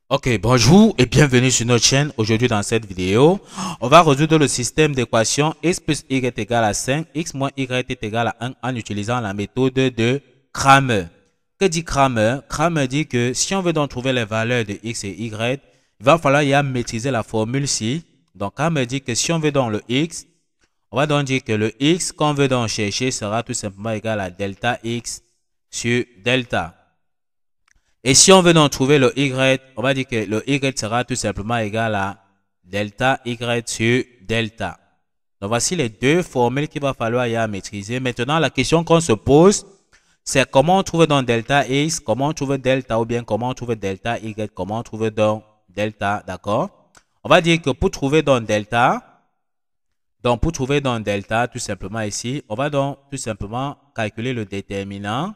Ok, bonjour et bienvenue sur notre chaîne. Aujourd'hui dans cette vidéo, on va résoudre le système d'équation x plus y est égal à 5, x moins y est égal à 1 en utilisant la méthode de Cramer. Que dit Cramer? Cramer dit que si on veut donc trouver les valeurs de x et y, il va falloir y maîtriser la formule-ci. Donc Cramer dit que si on veut donc le x, on va donc dire que le x qu'on veut donc chercher sera tout simplement égal à delta x sur delta. Et si on veut donc trouver le y, on va dire que le y sera tout simplement égal à delta y sur delta. Donc voici les deux formules qu'il va falloir y maîtriser. Maintenant, la question qu'on se pose, c'est comment on trouve donc delta x, comment on trouve delta ou bien comment on trouve delta y, comment on trouve donc delta, d'accord? On va dire que pour trouver donc delta, tout simplement ici, on va donc tout simplement calculer le déterminant,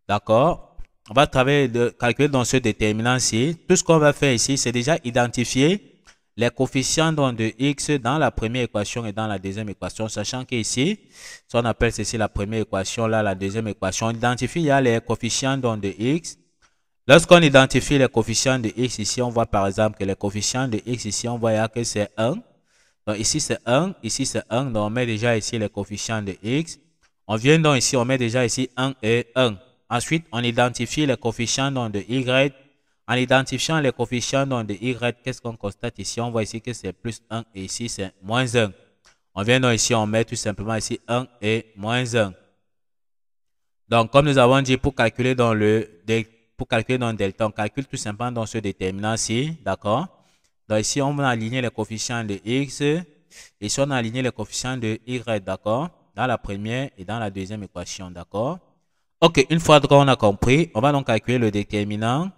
d'accord? On va calculer dans ce déterminant-ci. Tout ce qu'on va faire ici, c'est déjà identifier les coefficients de x dans la première équation et dans la deuxième équation, sachant qu'ici, si on appelle ceci la première équation, là, la deuxième équation, on identifie il y a les coefficients de x. Lorsqu'on identifie les coefficients de x ici, on voit par exemple que les coefficients de x ici, on voit que c'est 1. Donc ici c'est 1, ici c'est 1. Donc on met déjà ici les coefficients de x. On vient donc ici, on met déjà ici 1 et 1. Ensuite, on identifie les coefficients de y. En identifiant les coefficients de y, qu'est-ce qu'on constate ici? On voit ici que c'est plus 1 et ici c'est moins 1. On vient donc ici, on met tout simplement ici 1 et moins 1. Donc, comme nous avons dit, pour calculer dans delta, on calcule tout simplement dans ce déterminant-ci, d'accord? Donc ici, on va aligner les coefficients de x. Ici, on a aligné les coefficients de y, d'accord? Dans la première et dans la deuxième équation, d'accord? Ok, une fois qu'on a compris, on va donc calculer le déterminant.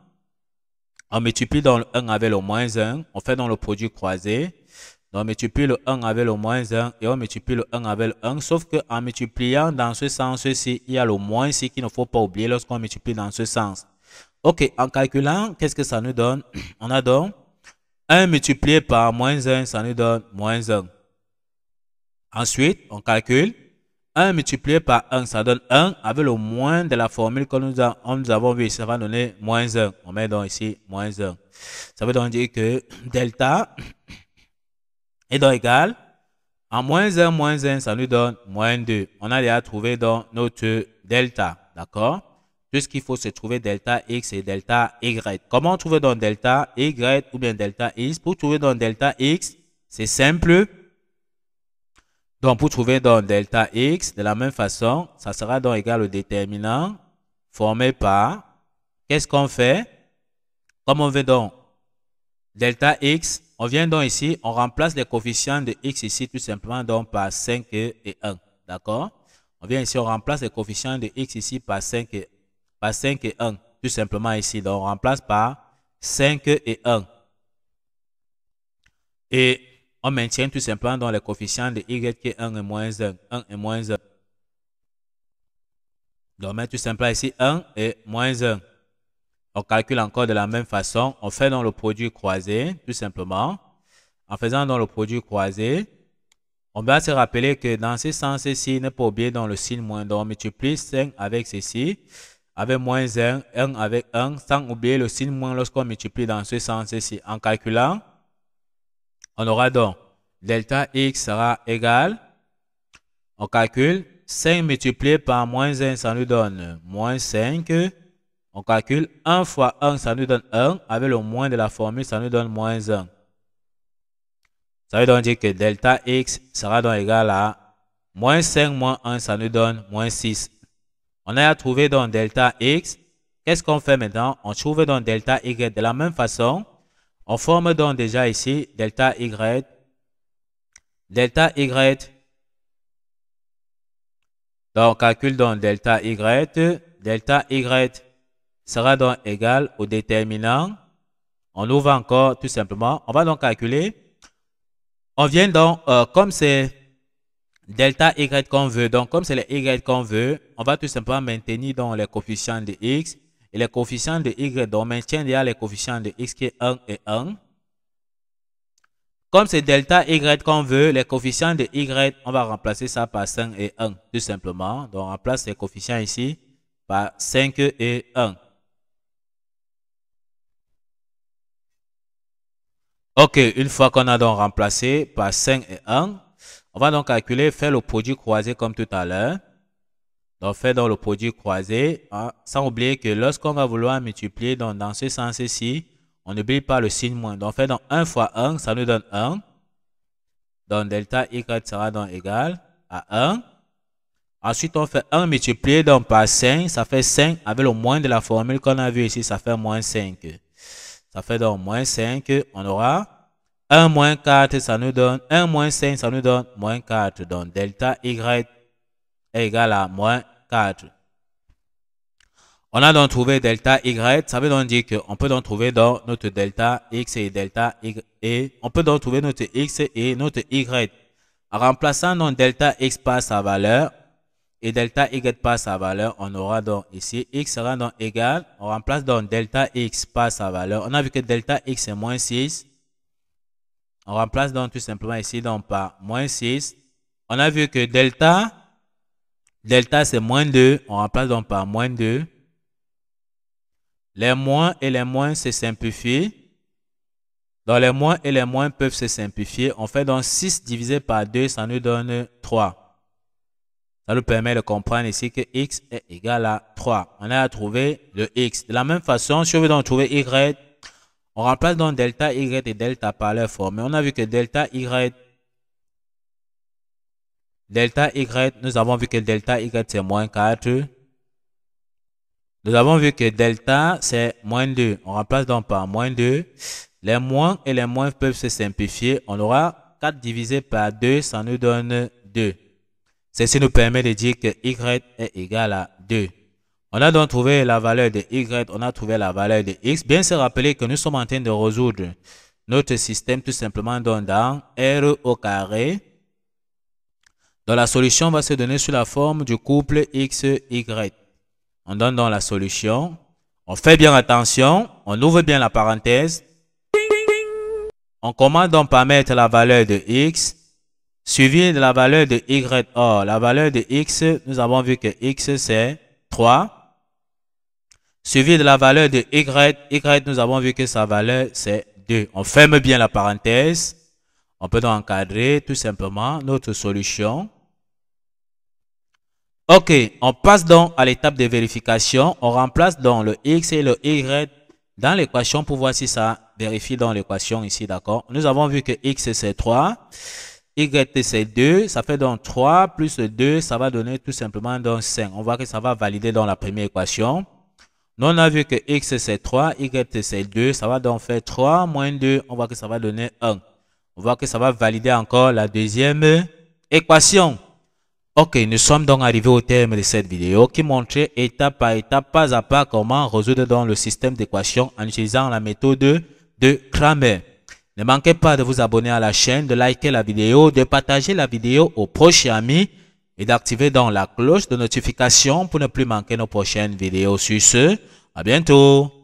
On multiplie dans le 1 avec le moins 1. On fait dans le produit croisé. Donc, on multiplie le 1 avec le moins 1 et on multiplie le 1 avec le 1. Sauf qu'en multipliant dans ce sens-ci, il y a le moins ici qu'il ne faut pas oublier lorsqu'on multiplie dans ce sens. Ok, en calculant, qu'est-ce que ça nous donne? On a donc 1 multiplié par moins 1, ça nous donne moins 1. Ensuite, on calcule 1 multiplié par 1, ça donne 1 avec le moins de la formule que nous avons vu. Ça va donner moins 1. On met donc ici moins 1. Ça veut donc dire que delta est donc égal à moins 1, ça nous donne moins 2. On a déjà trouvé donc notre delta. D'accord? Tout ce qu'il faut, c'est trouver delta x et delta y. Comment trouver donc delta y ou bien delta x? Pour trouver donc delta x, c'est simple. Donc, pour trouver donc delta x, de la même façon, ça sera donc égal au déterminant formé par, qu'est-ce qu'on fait? Comme on veut donc delta x, on vient donc ici, on remplace les coefficients de x ici tout simplement donc par 5 et 1. D'accord? On vient ici, on remplace les coefficients de x ici par 5 et 1. Tout simplement ici. Donc, on remplace par 5 et 1. Et on maintient tout simplement dans les coefficients de y qui est 1 et moins 1. 1 et moins 1. Donc, on met tout simplement ici 1 et moins 1. On calcule encore de la même façon. On fait dans le produit croisé, tout simplement. En faisant dans le produit croisé, on va se rappeler que dans ce sens-ci, ne pas oublier dans le signe moins. Donc, on multiplie 5 avec ceci, avec moins 1, 1 avec 1, sans oublier le signe moins lorsqu'on multiplie dans ce sens-ci. En calculant, on aura donc delta x sera égal, on calcule 5 multiplié par moins 1, ça nous donne moins 5. On calcule 1 fois 1, ça nous donne 1. Avec le moins de la formule, ça nous donne moins 1. Ça veut donc dire que delta x sera donc égal à moins 5 moins 1, ça nous donne moins 6. On a trouvé donc delta x. Qu'est-ce qu'on fait maintenant? On trouve donc delta y de la même façon. On forme donc déjà ici delta y. Delta y. Donc on calcule donc delta y. Delta y sera donc égal au déterminant. On ouvre encore tout simplement. On va donc calculer. On vient donc, comme c'est delta y qu'on veut, donc comme c'est les y qu'on veut, on va tout simplement maintenir donc les coefficients de x. Et les coefficients de y, donc on maintient déjà les coefficients de x qui est 1 et 1. Comme c'est delta y qu'on veut, les coefficients de y, on va remplacer ça par 5 et 1, tout simplement. Donc on remplace les coefficients ici par 5 et 1. Ok, une fois qu'on a donc remplacé par 5 et 1, on va donc calculer, faire le produit croisé comme tout à l'heure. Donc, faire dans le produit croisé, hein, sans oublier que lorsqu'on va vouloir multiplier dans ce sens-ci, on n'oublie pas le signe moins. Donc, faire dans 1 fois 1, ça nous donne 1. Donc, delta y sera donc égal à 1. Ensuite, on fait 1 multiplié donc par 5, ça fait 5. Avec le moins de la formule qu'on a vu ici, ça fait moins 5. Ça fait donc moins 5. On aura 1 moins 4, ça nous donne 1 moins 5, ça nous donne moins 4. Donc, delta y est égal à moins 4. On a donc trouvé delta y, ça veut donc dire qu'on peut donc trouver donc notre delta x et delta y, et on peut donc trouver notre x et notre y. En remplaçant donc delta x par sa valeur et delta y par sa valeur, on aura donc ici x sera donc égal, on remplace donc delta x par sa valeur. On a vu que delta x est moins 6. On remplace donc tout simplement ici donc par moins 6. On a vu que delta c'est moins 2. On remplace donc par moins 2. Les moins et les moins se simplifient. Donc les moins et les moins peuvent se simplifier. On fait donc 6 divisé par 2, ça nous donne 3. Ça nous permet de comprendre ici que x est égal à 3. On a trouvé le x. De la même façon, si on veut donc trouver y, on remplace donc delta y et delta par leur formule. On a vu que delta y, nous avons vu que delta y c'est moins 4. Nous avons vu que delta c'est moins 2. On remplace donc par moins 2. Les moins et les moins peuvent se simplifier. On aura 4 divisé par 2, ça nous donne 2. Ceci nous permet de dire que y est égal à 2. On a donc trouvé la valeur de y, on a trouvé la valeur de x. Bien se rappeler que nous sommes en train de résoudre notre système tout simplement dans R au carré. Donc la solution va se donner sous la forme du couple x, y. On donne donc la solution. On fait bien attention. On ouvre bien la parenthèse. On commence donc par mettre la valeur de x suivi de la valeur de y. Or, la valeur de x, nous avons vu que x c'est 3. Suivi de la valeur de y, nous avons vu que sa valeur c'est 2. On ferme bien la parenthèse. On peut donc encadrer tout simplement notre solution. Ok, on passe donc à l'étape de vérification. On remplace donc le x et le y dans l'équation pour voir si ça vérifie dans l'équation ici, d'accord? Nous avons vu que x c'est 3, y c'est 2, ça fait donc 3 plus 2, ça va donner tout simplement donc 5. On voit que ça va valider dans la première équation. Nous on a vu que x c'est 3, y c'est 2, ça va donc faire 3 moins 2, on voit que ça va donner 1. On voit que ça va valider encore la deuxième équation. Ok, nous sommes donc arrivés au terme de cette vidéo qui montrait étape par étape, pas à pas, comment résoudre dans le système d'équations en utilisant la méthode de Cramer. Ne manquez pas de vous abonner à la chaîne, de liker la vidéo, de partager la vidéo aux proches amis et d'activer dans la cloche de notification pour ne plus manquer nos prochaines vidéos. Sur ce, à bientôt.